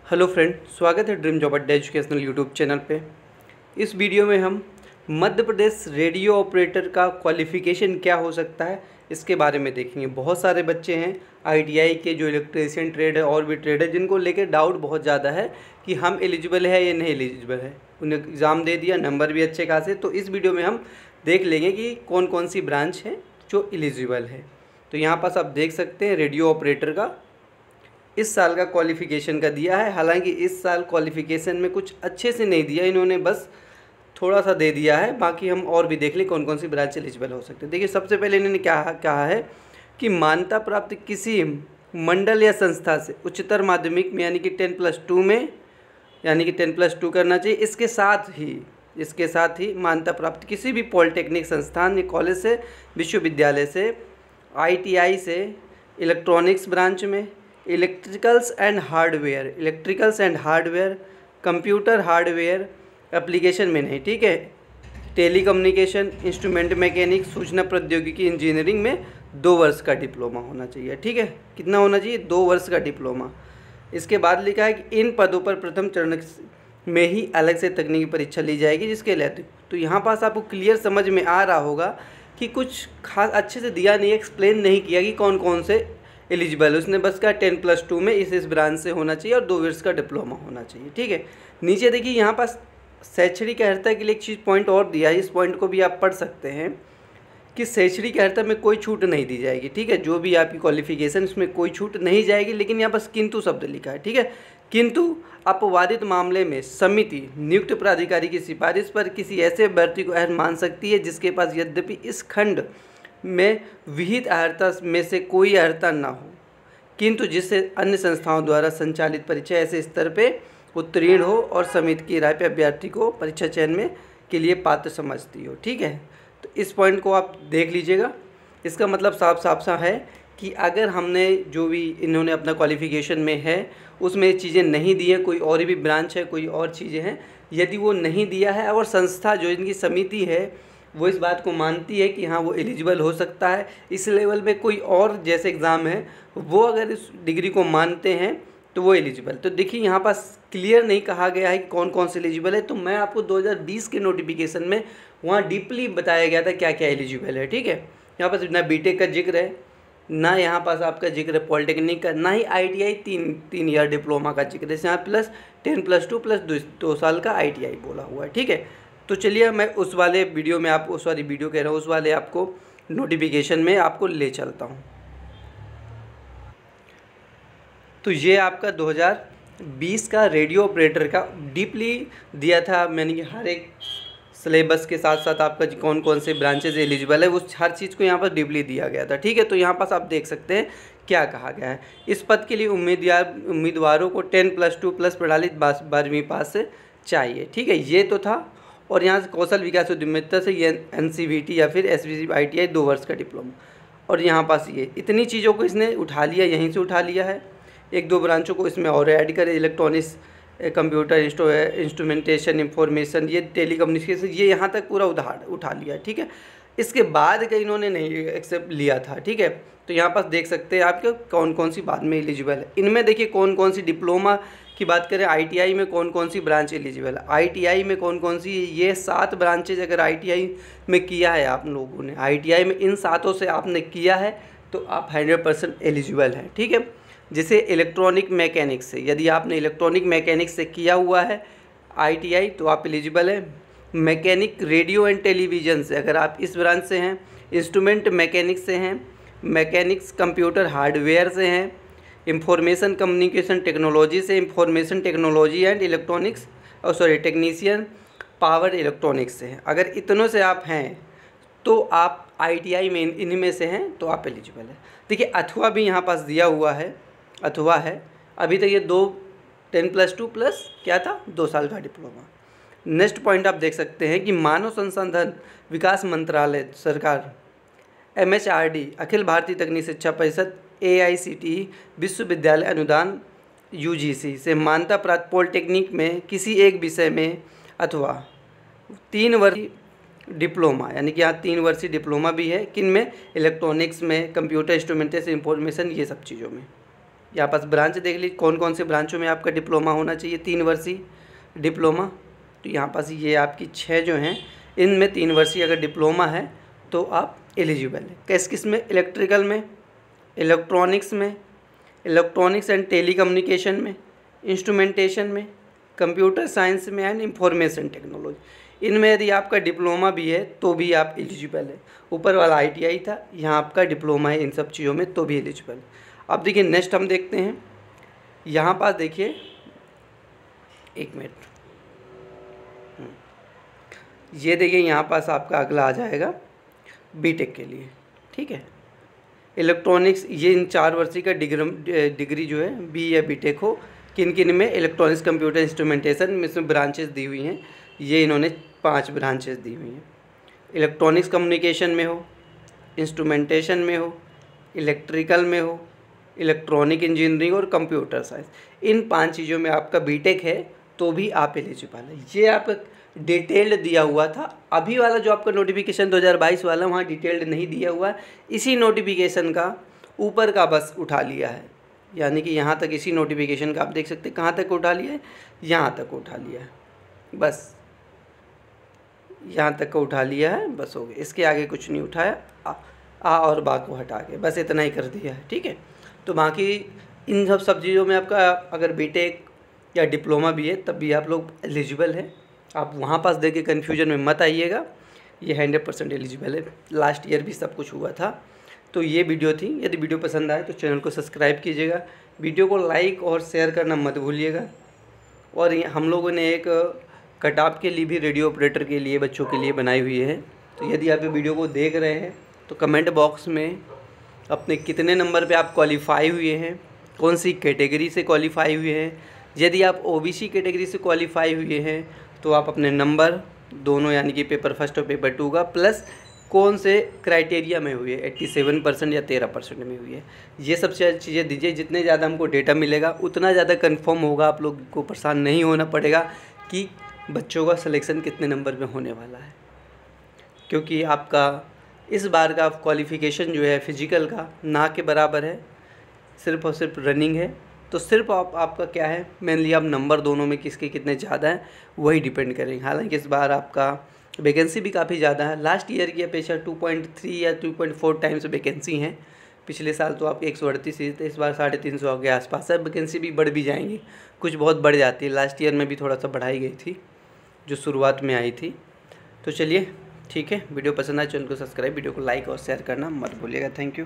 Hello friend, स्वागत है dream job अड्डा एजुकेशनल यूट्यूब चैनल पे। इस वीडियो में हम मध्य प्रदेश रेडियो ऑपरेटर का क्वालिफ़िकेशन क्या हो सकता है इसके बारे में देखेंगे। बहुत सारे बच्चे हैं आईटीआई के, जो इलेक्ट्रीशियन ट्रेड है और भी ट्रेड है, जिनको लेकर डाउट बहुत ज़्यादा है कि हम एलिजिबल है या नहीं एलिजिबल है। उन्हें एग्ज़ाम दे दिया, नंबर भी अच्छे खासे। तो इस वीडियो में हम देख लेंगे कि कौन कौन सी ब्रांच है जो एलिजिबल है। तो यहाँ पास आप देख सकते हैं रेडियो ऑपरेटर का इस साल का क्वालिफ़िकेशन का दिया है। हालांकि इस साल क्वालिफ़िकेशन में कुछ अच्छे से नहीं दिया इन्होंने, बस थोड़ा सा दे दिया है। बाकी हम और भी देख लें कौन कौन सी ब्रांच एलिजिबल हो सकते हैं। देखिए, सबसे पहले इन्होंने क्या कहा है कि मान्यता प्राप्त किसी मंडल या संस्था से उच्चतर माध्यमिक में यानी कि 10+2 में, यानी कि 10+2 करना चाहिए। इसके साथ ही मान्यता प्राप्त किसी भी पॉलिटेक्निक संस्थान या कॉलेज से, विश्वविद्यालय से, आईटीआई से, इलेक्ट्रॉनिक्स ब्रांच में, electricals and hardware, computer hardware application में नहीं, ठीक है। टेलीकम्युनिकेशन, इंस्ट्रूमेंट मैकेनिक, सूचना प्रौद्योगिकी इंजीनियरिंग में 2 वर्ष का डिप्लोमा होना चाहिए, ठीक है। कितना होना चाहिए? 2 वर्ष का डिप्लोमा। इसके बाद लिखा है कि इन पदों पर प्रथम चरण में ही अलग से तकनीकी परीक्षा ली जाएगी जिसके लिए। तो यहाँ पास आपको क्लियर समझ में आ रहा होगा कि कुछ खास अच्छे से दिया नहीं, एक्सप्लेन नहीं किया कि कौन कौन से एलिजिबल। उसने बस कहा 10+2 में इस ब्रांच से होना चाहिए और 2 वर्ष का डिप्लोमा होना चाहिए, ठीक है। नीचे देखिए, यहाँ पास शैक्षणिक अर्हता के लिए एक चीज़ पॉइंट और दिया है। इस पॉइंट को भी आप पढ़ सकते हैं कि शैक्षणिक अर्हता में कोई छूट नहीं दी जाएगी, ठीक है। जो भी आपकी क्वालिफिकेशन, इसमें कोई छूट नहीं जाएगी। लेकिन यहाँ पास किंतु शब्द लिखा है, ठीक है। किंतु अपवादित मामले में समिति नियुक्त प्राधिकारी की सिफारिश पर किसी ऐसे अभ्यर्थी को अर्ह मान सकती है जिसके पास यद्यपि इस खंड में विहित अर्हता में से कोई अर्हता न हो, किंतु जिससे अन्य संस्थाओं द्वारा संचालित परीक्षा ऐसे स्तर पे उत्तीर्ण हो और समिति की राय पे अभ्यर्थी को परीक्षा चयन में के लिए पात्र समझती हो, ठीक है। तो इस पॉइंट को आप देख लीजिएगा। इसका मतलब साफ सा है कि अगर हमने जो भी इन्होंने अपना क्वालिफिकेशन में है उसमें चीज़ें नहीं दी हैं, कोई और भी ब्रांच है, कोई और चीज़ें हैं, यदि वो नहीं दिया है और संस्था जो इनकी समिति है वो इस बात को मानती है कि हाँ वो एलिजिबल हो सकता है, इस लेवल में कोई और जैसे एग्ज़ाम है वो अगर इस डिग्री को मानते हैं तो वो एलिजिबल। तो देखिए, यहाँ पास क्लियर नहीं कहा गया है कि कौन कौन से एलिजिबल है। तो मैं आपको 2020 के नोटिफिकेशन में वहाँ डीपली बताया गया था क्या क्या एलिजिबल है, ठीक है। यहाँ पास ना बीटेक का जिक्र है, ना यहाँ पास आपका जिक्र है पॉलिटेक्निक का, ना ही आईटीआई 3 ईयर डिप्लोमा का जिक्र है। यहाँ प्लस 10+2 प्लस 2 साल का आईटीआई बोला हुआ है, ठीक है। तो चलिए, मैं उस वाले वीडियो में आपको, सॉरी वीडियो कह रहा हूँ, उस वाले आपको नोटिफिकेशन में आपको ले चलता हूँ। तो ये आपका 2020 का रेडियो ऑपरेटर का डीपली दिया था मैंने कि हर एक सिलेबस के साथ साथ आपका कौन कौन से ब्रांचेज एलिजिबल है वो हर चीज़ को यहाँ पर डीपली दिया गया था, ठीक है। तो यहाँ पास आप देख सकते हैं क्या कहा गया है। इस पद के लिए उम्मीदवारों को 10+2 प्लस प्रणाली 12वीं पास से चाहिए, ठीक है। ये तो था। और यहाँ से कौशल विकास उद्यमिता से ये NCVT या फिर SVCITI 2 वर्ष का डिप्लोमा। और यहाँ पास ये इतनी चीज़ों को इसने उठा लिया, यहीं से उठा लिया है। 1-2 ब्रांचों को इसमें और ऐड करे, इलेक्ट्रॉनिक्स, कंप्यूटर, इंस्ट्रूमेंटेशन, इंफॉर्मेशन, ये टेलीकम्युनिकेशन, ये यहाँ तक पूरा उठा लिया, ठीक है। इसके बाद का इन्होंने नहीं एक्सेप्ट लिया था, ठीक है। तो यहाँ पास देख सकते हैं आपके कौन कौन सी बाद में एलिजिबल है। इनमें देखिए कौन कौन सी डिप्लोमा की बात करें, आईटीआई में कौन कौन सी ब्रांच एलिजिबल है। आईटीआई में कौन कौन सी, ये 7 ब्रांचेज अगर आईटीआई में किया है आप लोगों ने, आईटीआई में इन 7 से आपने किया है तो आप 100% एलिजिबल हैं, ठीक है। जैसे इलेक्ट्रॉनिक मैकेनिक्स से, यदि आपने इलेक्ट्रॉनिक मैकेनिक्स से किया हुआ है आईटीआई तो आप एलिजिबल है। मैकेनिक रेडियो एंड टेलीविज़न से अगर आप इस ब्रांच से हैं, इंस्ट्रूमेंट मैकेनिक्स से हैं, मैकेनिक्स कंप्यूटर हार्डवेयर से हैं, इंफॉर्मेशन कम्युनिकेशन टेक्नोलॉजी से, information technology and electronics technician power electronics से हैं। अगर इतनों से आप हैं तो आप आईटीआई में इनमें से हैं तो आप एलिजिबल है। देखिए, अथवा भी यहाँ पास दिया हुआ है, अथवा है। अभी तक ये 10+2 प्लस क्या था, 2 साल का डिप्लोमा। नेक्स्ट पॉइंट आप देख सकते हैं कि मानव संसाधन विकास मंत्रालय सरकार, MHRD, अखिल भारतीय तकनीकी शिक्षा परिषद, AICTE, विश्वविद्यालय अनुदान UGC से मान्यता प्राप्त पॉलिटेक्निक में किसी एक विषय में अथवा 3 वर्षीय डिप्लोमा, यानी कि यहाँ 3 वर्षीय डिप्लोमा भी है, किन में, इलेक्ट्रॉनिक्स में, कंप्यूटर इंस्ट्रूमेंटेशन, इंफॉर्मेशन, ये सब चीज़ों में। यहाँ पास ब्रांच देख लीजिए कौन कौन से ब्रांचों में आपका डिप्लोमा होना चाहिए, 3 वर्षीय डिप्लोमा। तो यहाँ पास ये आपकी 6 जो हैं, इनमें 3 वर्षीय अगर डिप्लोमा है तो आप एलिजिबल है। किस में? इलेक्ट्रिकल में, इलेक्ट्रॉनिक्स में, इलेक्ट्रॉनिक्स एंड टेलीकम्युनिकेशन में, इंस्ट्रूमेंटेशन में, कंप्यूटर साइंस में एंड इंफॉर्मेशन टेक्नोलॉजी। इनमें यदि आपका डिप्लोमा भी है तो भी आप एलिजिबल है। ऊपर वाला ITI था, यहाँ आपका डिप्लोमा है इन सब चीज़ों में तो भी एलिजिबल है। अब देखिए नेक्स्ट हम देखते हैं, यहाँ पास देखिए 1 मिनट, ये देखिए यहाँ पास आपका अगला आ जाएगा बीटेक के लिए, ठीक है। इलेक्ट्रॉनिक्स, ये इन 4 वर्षीय का डिग्री जो है बी या बीटेक हो, किन किन में? इलेक्ट्रॉनिक्स, कंप्यूटर, इंस्ट्रूमेंटेशन में इसमें ब्रांचेस दी हुई हैं, ये इन्होंने 5 ब्रांचेस दी हुई हैं। इलेक्ट्रॉनिक्स कम्युनिकेशन में हो, इंस्ट्रूमेंटेशन में हो, इलेक्ट्रिकल में हो, इलेक्ट्रॉनिक इंजीनियरिंग और कंप्यूटर साइंस, इन 5 चीज़ों में आपका बीटेक है तो भी आप एलिजिबल है। ये आपका डिटेल्ड दिया हुआ था। अभी वाला जो आपका नोटिफिकेशन 2022 वाला, वहाँ डिटेल्ड नहीं दिया हुआ है। इसी नोटिफिकेशन का ऊपर का बस उठा लिया है, यानी कि यहाँ तक इसी नोटिफिकेशन का आप देख सकते हैं कहाँ तक उठा लिया है, यहाँ तक उठा लिया है, बस यहाँ तक का उठा लिया है, बस हो गया। इसके आगे कुछ नहीं उठाया, आ और बा को हटा के बस इतना ही कर दिया है, ठीक है। तो बाकी इन सब चीज़ों में आपका अगर बीटेक या डिप्लोमा भी है तब भी आप लोग एलिजिबल है। आप वहाँ पास देख के कन्फ्यूजन में मत आइएगा, ये 100% एलिजिबल है। लास्ट ईयर भी सब कुछ हुआ था। तो ये वीडियो थी, यदि वीडियो पसंद आए तो चैनल को सब्सक्राइब कीजिएगा, वीडियो को लाइक और शेयर करना मत भूलिएगा। और हम लोगों ने एक कट ऑफ के लिए भी रेडियो ऑपरेटर के लिए बच्चों के लिए बनाई हुई है। तो यदि आप ये वीडियो को देख रहे हैं तो कमेंट बॉक्स में अपने कितने नंबर पे आप क्वालिफाई हुए हैं, कौन सी कैटेगरी से क्वालिफाई हुए हैं। यदि आप OBC कैटेगरी से क्वालिफाई हुए हैं तो आप अपने नंबर दोनों, यानी कि पेपर फर्स्ट और पेपर 2 का, प्लस कौन से क्राइटेरिया में हुई है, 87% या 13% में हुई है, ये सब चीज़ें दीजिए। जितने ज़्यादा हमको डेटा मिलेगा उतना ज़्यादा कंफर्म होगा, आप लोग को परेशान नहीं होना पड़ेगा कि बच्चों का सिलेक्शन कितने नंबर में होने वाला है। क्योंकि आपका इस बार का क्वालिफ़िकेशन जो है फिजिकल का ना के बराबर है, सिर्फ और सिर्फ रनिंग है। तो सिर्फ आपका क्या है, मेनली आप नंबर दोनों में किसके कितने ज़्यादा हैं वही डिपेंड करेंगे। हालांकि इस बार आपका वैकेंसी भी काफ़ी ज़्यादा है, लास्ट ईयर की अपेक्षा 2.3 या 2.4 टाइम्स वैकेंसी हैं। पिछले साल तो आपके 138 थे, इस बार 350 के आसपास है। वैकेंसी भी बढ़ भी जाएंगी, कुछ बहुत बढ़ जाती है। लास्ट ईयर में भी थोड़ा सा बढ़ाई गई थी जो शुरुआत में आई थी। तो चलिए ठीक है, वीडियो पसंद आए चैनल को सब्सक्राइब, वीडियो को लाइक और शेयर करना मत भूलिएगा। Thank you.